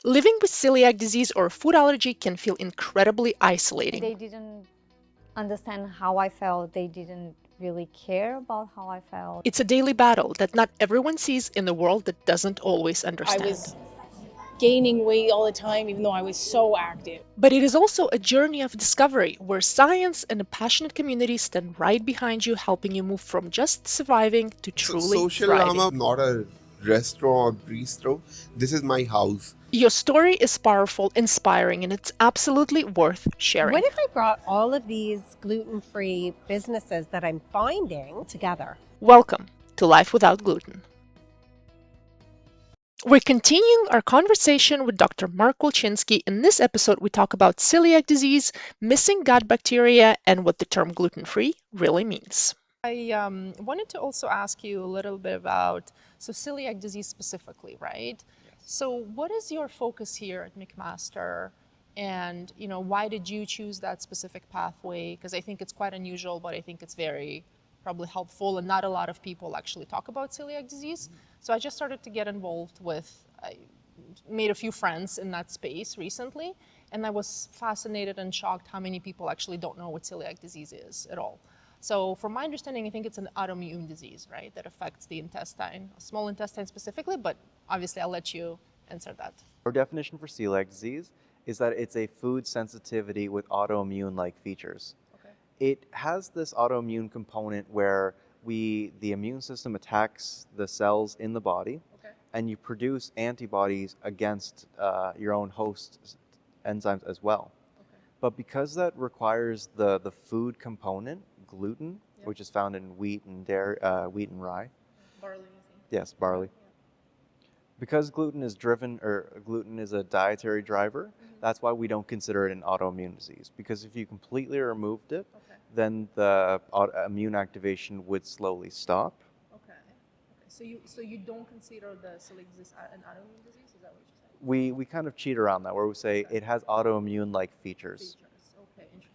Living with celiac disease or food allergy can feel incredibly isolating. They didn't understand how I felt. They didn't really care about how I felt. It's a daily battle that not everyone sees in a world that doesn't always I understand. was gaining weight all the time, even though I was so active. But it is also a journey of discovery where science and a passionate community stand right behind you, helping you move from just surviving to truly Social thriving. Llama, not a restaurant or bistro. This is my house. Your story is powerful, inspiring, and it's absolutely worth sharing. What if I brought all of these gluten-free businesses that I'm finding together? Welcome to Life Without Gluten. We're continuing our conversation with Dr. Mark Wulczynski. In this episode, we talk about celiac disease, missing gut bacteria, and what the term gluten-free really means. I wanted to also ask you a little bit about celiac disease specifically, right? Yes. So what is your focus here at McMaster, and why did you choose that specific pathway? Because I think it's quite unusual, but I think it's very probably helpful, and not a lot of people actually talk about celiac disease. So I just started to get involved with, I made a few friends in that space recently, and I was fascinated and shocked how many people actually don't know what celiac disease is at all. So from my understanding, I think it's an autoimmune disease, right, that affects the intestine, small intestine specifically, but obviously I'll let you answer that. Our definition for celiac disease is that it's a food sensitivity with autoimmune-like features. Okay. It has this autoimmune component where the immune system attacks the cells in the body, okay, and you produce antibodies against your own host enzymes as well. Okay. But because that requires the food component, gluten, yep, which is found in wheat and dairy, wheat and rye. Barley, yes, barley. Yeah. Because gluten is a dietary driver, mm-hmm, that's why we don't consider it an autoimmune disease. Because if you completely removed it, okay, then the immune activation would slowly stop. Okay. Okay. So you don't consider the celiac disease an autoimmune disease? Is that what you're saying? We kind of cheat around that, where we say, okay, it has autoimmune-like features. Okay, interesting.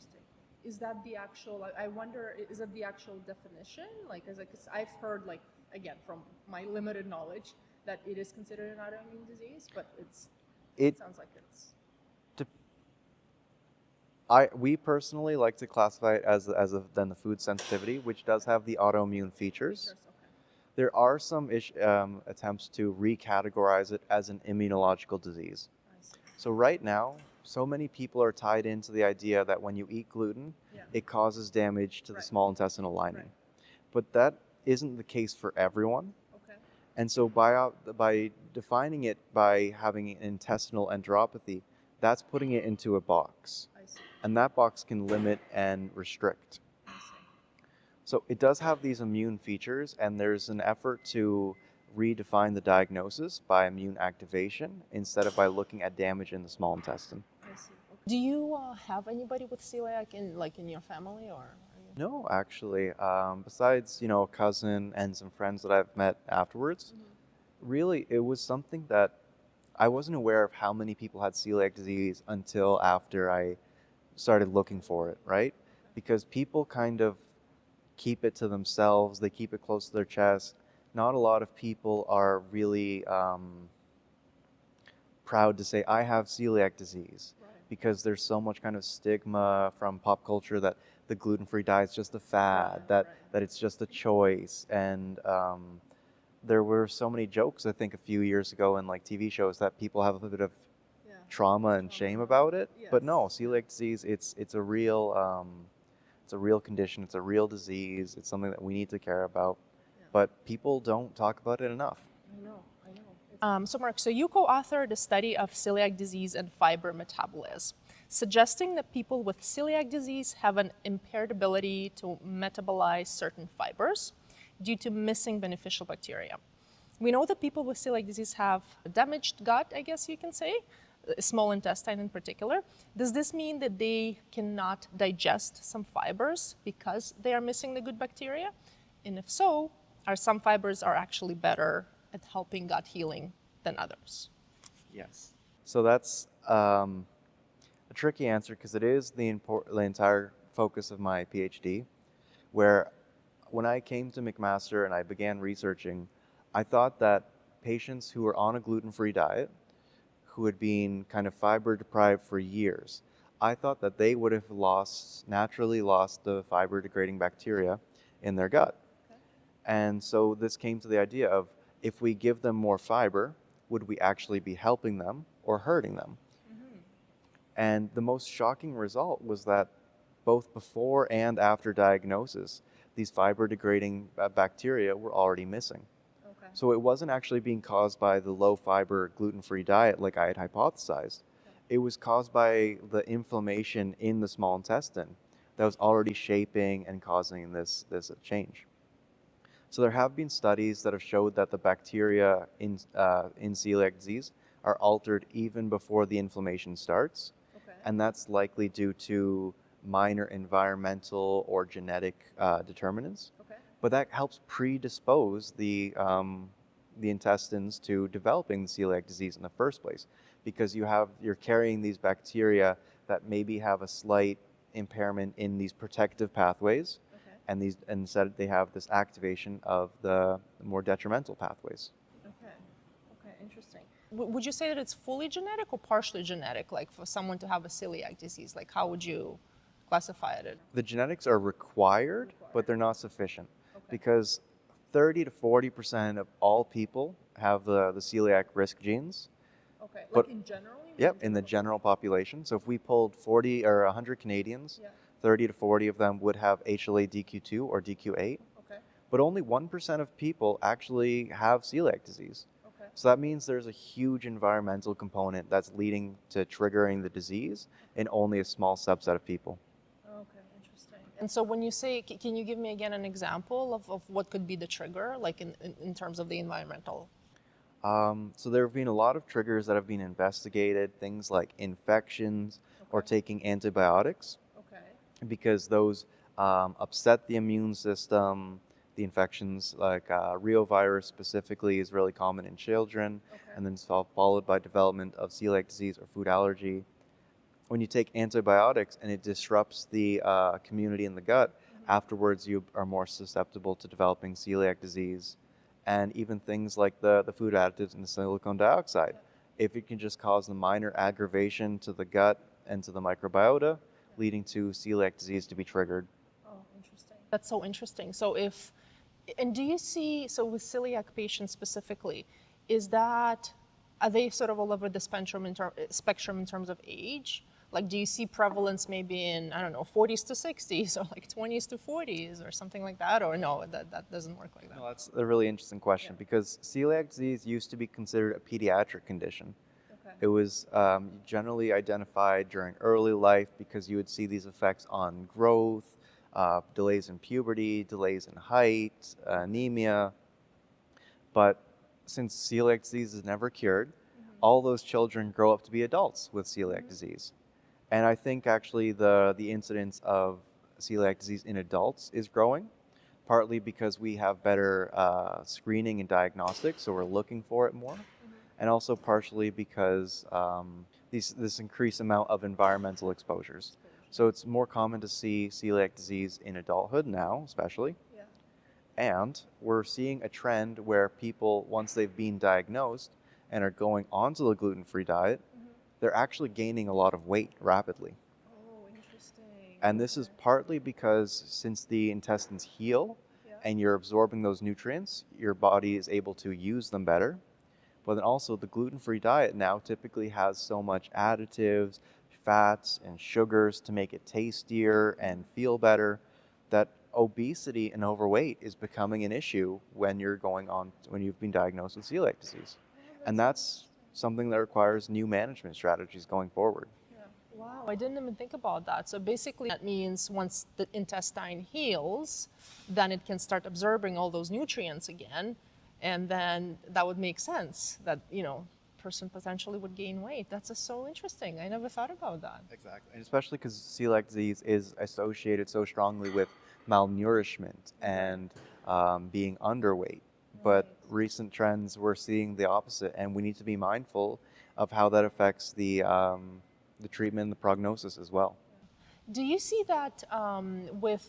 Is that the actual, I wonder, is it the actual definition? Because I've heard, again, from my limited knowledge, that it is considered an autoimmune disease, but it sounds like it's... We personally like to classify it as then the food sensitivity, which does have the autoimmune features. Okay. There are some attempts to recategorize it as an immunological disease. So right now, so many people are tied into the idea that when you eat gluten, yeah, it causes damage to the small intestinal lining. Right. But that isn't the case for everyone. Okay. And so by defining it by having an intestinal enteropathy, that's putting it into a box. I see. And that box can limit and restrict. I see. So it does have these immune features, and there's an effort to redefine the diagnosis by immune activation instead of by looking at damage in the small intestine. I see. Okay. Do you have anybody with celiac in your family, or? No, actually. Besides, a cousin and some friends that I've met afterwards, mm-hmm, really, it was something that I wasn't aware of how many people had celiac disease until after I started looking for it, right? Because people kind of keep it to themselves, they keep it close to their chest. Not a lot of people are really proud to say, I have celiac disease, right, because there's so much kind of stigma from pop culture that the gluten-free diet is just a fad, right, that it's just a choice. And there were so many jokes, I think, a few years ago in TV shows that people have a bit of trauma and shame about it. Yes. But no, celiac disease, it's a real condition, it's a real disease, it's something that we need to care about. But people don't talk about it enough. I know. So Mark, you co-authored a study of celiac disease and fiber metabolism, suggesting that people with celiac disease have an impaired ability to metabolize certain fibers due to missing beneficial bacteria. We know that people with celiac disease have a damaged gut, I guess you can say, small intestine in particular. Does this mean that they cannot digest some fibers because they are missing the good bacteria? And if so, are some fibers actually better at helping gut healing than others? Yes. So that's a tricky answer, because it is the entire focus of my PhD, where when I came to McMaster and I began researching, I thought that patients who are on a gluten-free diet, who had been kind of fiber deprived for years. I thought that they would have naturally lost the fiber degrading bacteria in their gut. And so this came to the idea of, if we give them more fiber, would we actually be helping them or hurting them? And the most shocking result was that both before and after diagnosis, these fiber degrading bacteria were already missing. So it wasn't actually being caused by the low fiber gluten-free diet like I had hypothesized. It was caused by the inflammation in the small intestine that was already shaping and causing this change. So there have been studies that have showed that the bacteria in celiac disease are altered even before the inflammation starts, and that's likely due to minor environmental or genetic determinants. But that helps predispose the intestines to developing celiac disease in the first place, because you're carrying these bacteria that maybe have a slight impairment in these protective pathways, and instead they have this activation of the more detrimental pathways. Okay, interesting. Would you say that it's fully genetic or partially genetic, like for someone to have a celiac disease? Like, how would you classify it? The genetics are required, but they're not sufficient, because 30 to 40% of all people have the celiac risk genes. Okay, But- like in general? Yep, in the general population. So if we polled 40 or 100 Canadians, 30 to 40 of them would have HLA-DQ2 or DQ8. Okay. But only 1% of people actually have celiac disease. Okay. So that means there's a huge environmental component that's leading to triggering the disease in only a small subset of people. Okay, interesting. And so when you say, can you give me again an example of what could be the trigger, like in terms of the environmental? So there have been a lot of triggers that have been investigated, things like infections or taking antibiotics, because those upset the immune system. The infections like reovirus specifically is really common in children, and then it's followed by development of celiac disease or food allergy. When you take antibiotics and it disrupts the community in the gut, afterwards you are more susceptible to developing celiac disease. And even things like the food additives and the silicon dioxide. If it can just cause a minor aggravation to the gut and to the microbiota, leading to celiac disease to be triggered. Oh, interesting. That's so interesting. And do you see, so with celiac patients specifically, are they sort of all over the spectrum in terms of age? Like, do you see prevalence maybe in, I don't know, 40s to 60s, or like 20s to 40s, or something like that? Or no, that doesn't work like that? No, that's a really interesting question, because celiac disease used to be considered a pediatric condition. It was generally identified during early life because you would see these effects on growth, delays in puberty, delays in height, anemia. But since celiac disease is never cured, all those children grow up to be adults with celiac disease. And I think actually the incidence of celiac disease in adults is growing, partly because we have better screening and diagnostics, so we're looking for it more, and also partially because this increased amount of environmental exposures. So it's more common to see celiac disease in adulthood now, especially. And we're seeing a trend where people, once they've been diagnosed and are going onto the gluten-free diet, they're actually gaining a lot of weight rapidly. Oh, interesting. And this is partly because since the intestines heal and you're absorbing those nutrients, your body is able to use them better. But then also the gluten-free diet now typically has so much additives, fats, and sugars to make it tastier and feel better, that obesity and overweight is becoming an issue when you've been diagnosed with celiac disease. And that's something that requires new management strategies going forward. Wow, I didn't even think about that. So basically that means once the intestine heals, then it can start absorbing all those nutrients again, and then that would make sense that, person potentially would gain weight. That's so interesting. I never thought about that. Exactly. And especially because celiac disease is associated so strongly with malnourishment and being underweight. But recent trends, we're seeing the opposite, and we need to be mindful of how that affects the treatment and the prognosis as well. Do you see that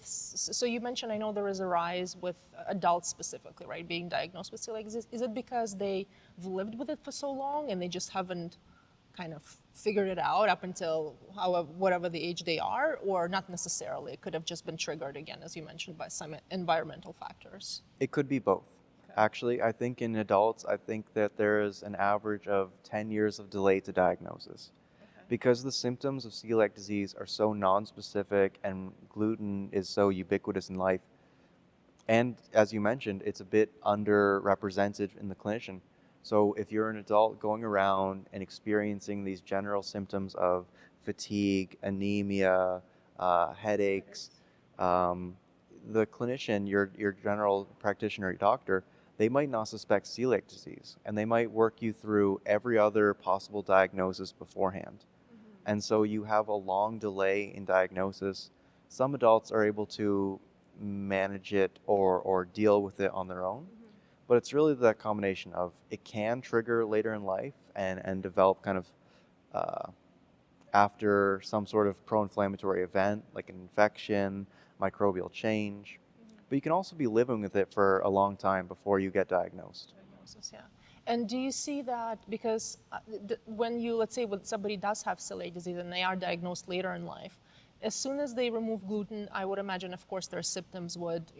so you mentioned, I know there is a rise with adults specifically, right, being diagnosed with celiac disease. Is it because they've lived with it for so long and they just haven't kind of figured it out up until whatever the age they are, or not necessarily? It could have just been triggered again, as you mentioned, by some environmental factors. It could be both. Actually, I think in adults, I think that there is an average of 10 years of delay to diagnosis. Because the symptoms of celiac disease are so nonspecific and gluten is so ubiquitous in life, and as you mentioned, it's a bit underrepresented in the clinician. So if you're an adult going around and experiencing these general symptoms of fatigue, anemia, headaches, the clinician, your general practitioner, your doctor, they might not suspect celiac disease, and they might work you through every other possible diagnosis beforehand. And so you have a long delay in diagnosis. Some adults are able to manage it or deal with it on their own. But it's really that combination of it can trigger later in life and develop kind of after some sort of pro-inflammatory event like an infection, microbial change. But you can also be living with it for a long time before you get diagnosed. Diagnosis, yeah. And do you see that because when you, let's say, when somebody does have celiac disease and they are diagnosed later in life, as soon as they remove gluten, I would imagine, of course, their symptoms would,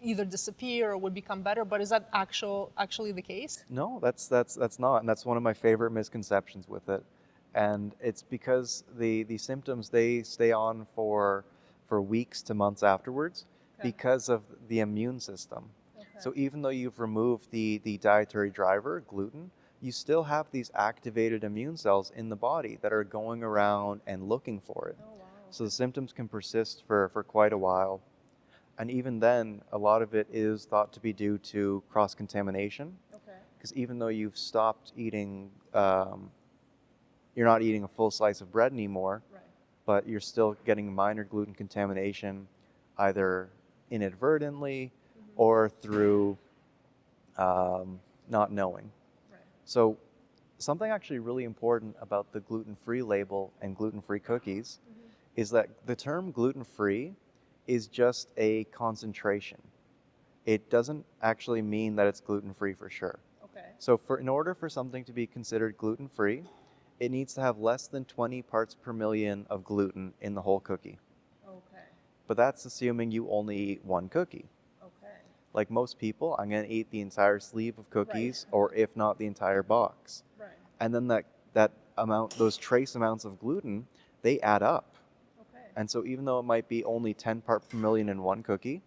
either disappear or would become better. But is that actually the case? No, that's not, and that's one of my favorite misconceptions with it. And it's because the symptoms, they stay on for weeks to months afterwards because of the immune system. So even though you've removed the dietary driver, gluten, you still have these activated immune cells in the body that are going around and looking for it. So the symptoms can persist for quite a while. And even then, a lot of it is thought to be due to cross-contamination. Because even though you've stopped eating, you're not eating a full slice of bread anymore, but you're still getting minor gluten contamination, either inadvertently or through not knowing. So something actually really important about the gluten-free label and gluten-free cookies is that the term gluten-free is just a concentration. It doesn't actually mean that it's gluten-free for sure. So in order for something to be considered gluten-free, it needs to have less than 20 parts per million of gluten in the whole cookie. But that's assuming you only eat one cookie. Like most people, I'm going to eat the entire sleeve of cookies, or if not, the entire box. And then that amount, those trace amounts of gluten, they add up. And so even though it might be only 10 parts per million in one cookie,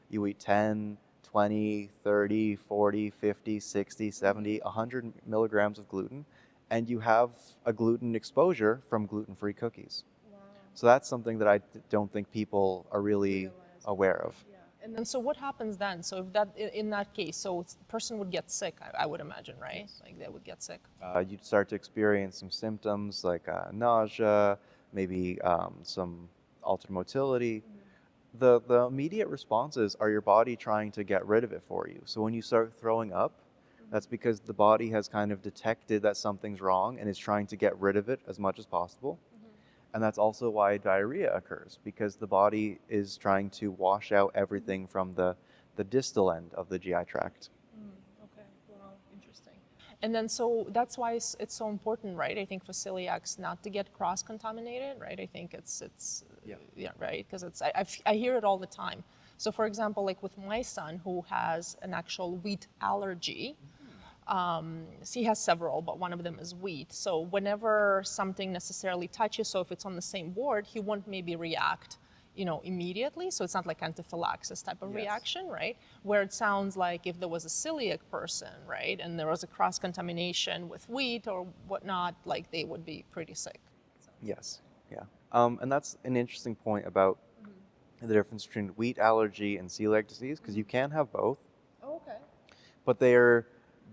you eat 10, 20, 30, 40, 50, 60, 70, 100 milligrams of gluten, and you have a gluten exposure from gluten-free cookies. So that's something that I don't think people are really aware of. And then, so what happens then? So if that, in that case, so the person would get sick, I would imagine, right? Like they would get sick. You'd start to experience some symptoms like nausea, maybe some altered motility. The immediate responses are your body trying to get rid of it for you. So when you start throwing up, that's because the body has kind of detected that something's wrong and is trying to get rid of it as much as possible. And that's also why diarrhea occurs, because the body is trying to wash out everything from the distal end of the GI tract. Okay, well, interesting. And then, so that's why it's so important, right? I think for celiacs not to get cross-contaminated, right? I think it's yeah, right? Because I hear it all the time. So for example, like with my son who has an actual wheat allergy, he has several, but one of them is wheat. So whenever something necessarily touches, so if it's on the same board, he won't maybe react, immediately. So it's not like anaphylaxis type of reaction, right? Where it sounds like if there was a celiac person, right, and there was a cross-contamination with wheat or whatnot, like they would be pretty sick. So. Yes, yeah. And that's an interesting point about the difference between wheat allergy and celiac disease, because you can have both. Oh, okay. But they are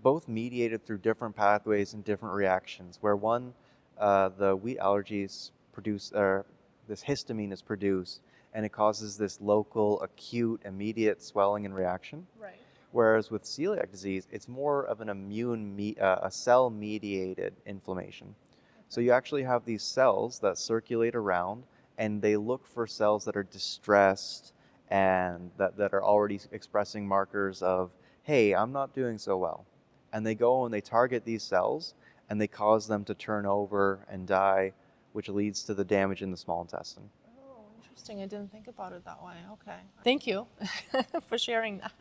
both mediated through different pathways and different reactions, where one, the wheat allergies produce, this histamine is produced, and it causes this local, acute, immediate swelling and reaction. Right. Whereas with celiac disease, it's more of an a cell-mediated inflammation. So you actually have these cells that circulate around, and they look for cells that are distressed and that are already expressing markers of, hey, I'm not doing so well. And they go and they target these cells, and they cause them to turn over and die, which leads to the damage in the small intestine. Oh, interesting. I didn't think about it that way. Okay. Thank you for sharing that.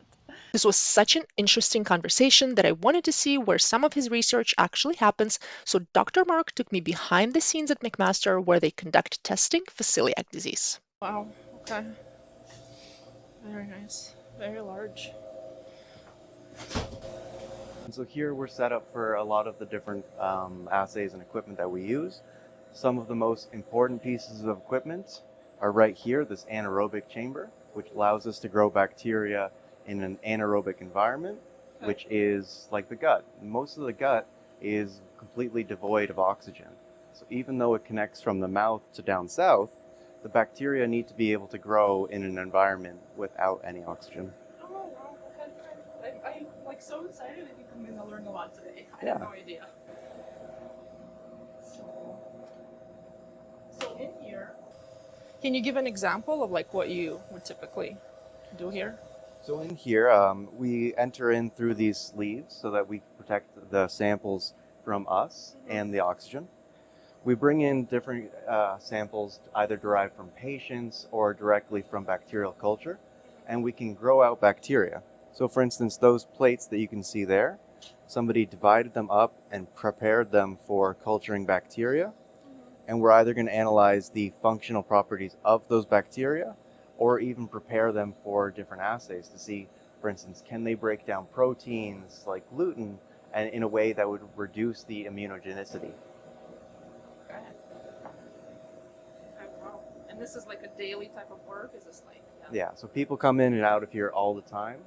This was such an interesting conversation that I wanted to see where some of his research actually happens, so Dr. Mark took me behind the scenes at McMaster where they conduct testing for celiac disease. Wow. Okay. Very nice. Very large. And so here we're set up for a lot of the different assays and equipment that we use. Some of the most important pieces of equipment are right here, this anaerobic chamber, which allows us to grow bacteria in an anaerobic environment, which is like the gut. Most of the gut is completely devoid of oxygen. So even though it connects from the mouth to down south, the bacteria need to be able to grow in an environment without any oxygen. Oh, wow. Okay. I'm like so excited. I think I'm going to learn a lot today. I Yeah. had no idea. So in here, can you give an example of like what you would typically do here? So in here, we enter in through these sleeves so that we protect the samples from us and the oxygen. We bring in different samples either derived from patients or directly from bacterial culture, and we can grow out bacteria. So for instance, those plates that you can see there, somebody divided them up and prepared them for culturing bacteria, and we're either going to analyze the functional properties of those bacteria or even prepare them for different assays to see, for instance, can they break down proteins like gluten and in a way that would reduce the immunogenicity. Okay. Wow. And this is like a daily type of work? Is this like... Yeah, so people come in and out of here all the time.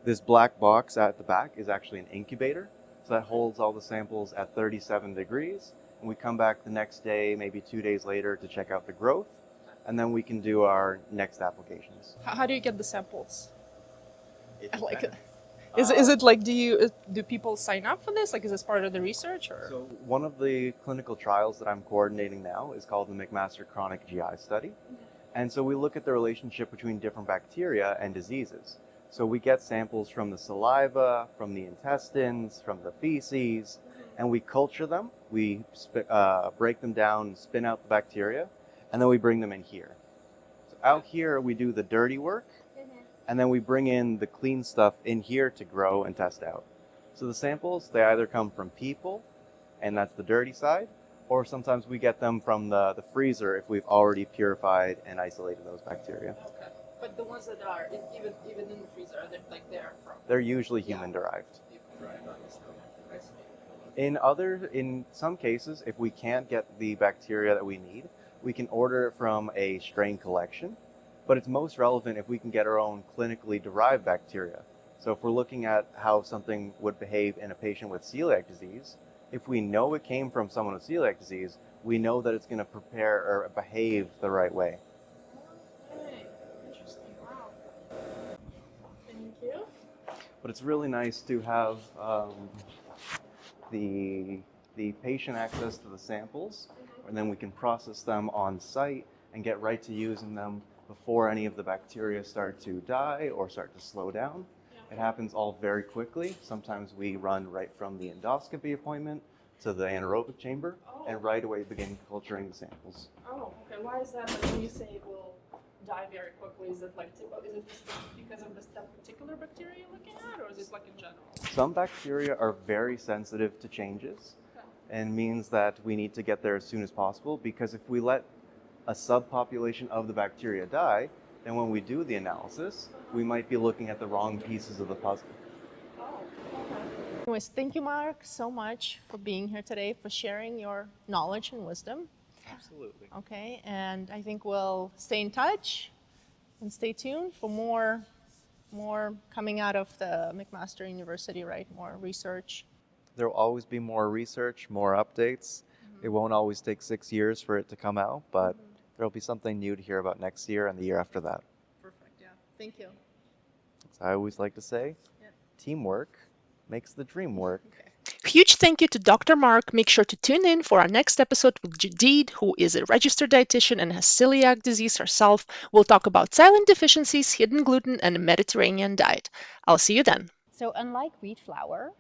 This black box at the back is actually an incubator. So that holds all the samples at 37 degrees. And we come back the next day, maybe 2 days later, to check out the growth. And then we can do our next applications. How do you get the samples? It Like, depends. is it like, do people sign up for this? Like, is this part of the research or? So one of the clinical trials that I'm coordinating now is called the McMaster Chronic GI Study. And so we look at the relationship between different bacteria and diseases. So we get samples from the saliva, from the intestines, from the feces, and we culture them. We break them down and spin out the bacteria, and then we bring them in here. So out here, we do the dirty work, and then we bring in the clean stuff in here to grow and test out. So the samples, they either come from people, and that's the dirty side, or sometimes we get them from the freezer if we've already purified and isolated those bacteria. Okay. But the ones that are even in the freezer, are they like they're from? They're usually human derived. Right. In some cases, if we can't get the bacteria that we need, we can order it from a strain collection, but it's most relevant if we can get our own clinically derived bacteria. So if we're looking at how something would behave in a patient with celiac disease, if we know it came from someone with celiac disease, we know that it's going to prepare or behave the right way. Okay. Interesting. Wow. Thank you. But it's really nice to have the patient access to the samples, and then we can process them on site and get right to using them before any of the bacteria start to die or start to slow down. It happens all very quickly. Sometimes we run right from the endoscopy appointment to the anaerobic chamber and right away begin culturing the samples. Oh, okay. Why is that? Like when you say it will die very quickly, is it like is it because of that particular bacteria you're looking at, or is it like in general? Some bacteria are very sensitive to changes and means that we need to get there as soon as possible, because if we let a subpopulation of the bacteria die, then when we do the analysis, we might be looking at the wrong pieces of the puzzle. Oh, okay. Anyways, thank you, Mark, so much for being here today, for sharing your knowledge and wisdom. Absolutely. Okay, and I think we'll stay in touch and stay tuned for more coming out of the McMaster University, right? More research. There will always be more research, more updates. It won't always take 6 years for it to come out, but there'll be something new to hear about next year and the year after that. Perfect, yeah. Thank you. As I always like to say, Yeah. teamwork makes the dream work. Okay. Huge thank you to Dr. Mark. Make sure to tune in for our next episode with Jadid, who is a registered dietitian and has celiac disease herself. We'll talk about silent deficiencies, hidden gluten, and a Mediterranean diet. I'll see you then. So unlike wheat flour,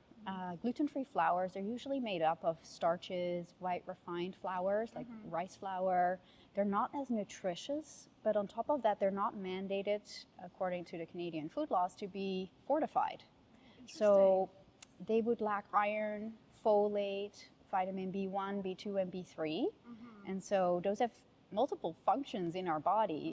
Gluten-free flours, they're usually made up of starches, white refined flours like rice flour. They're not as nutritious, but on top of that, they're not mandated, according to the Canadian food laws, to be fortified. So they would lack iron, folate, vitamin B1, B2, and B3. And so those have multiple functions in our body.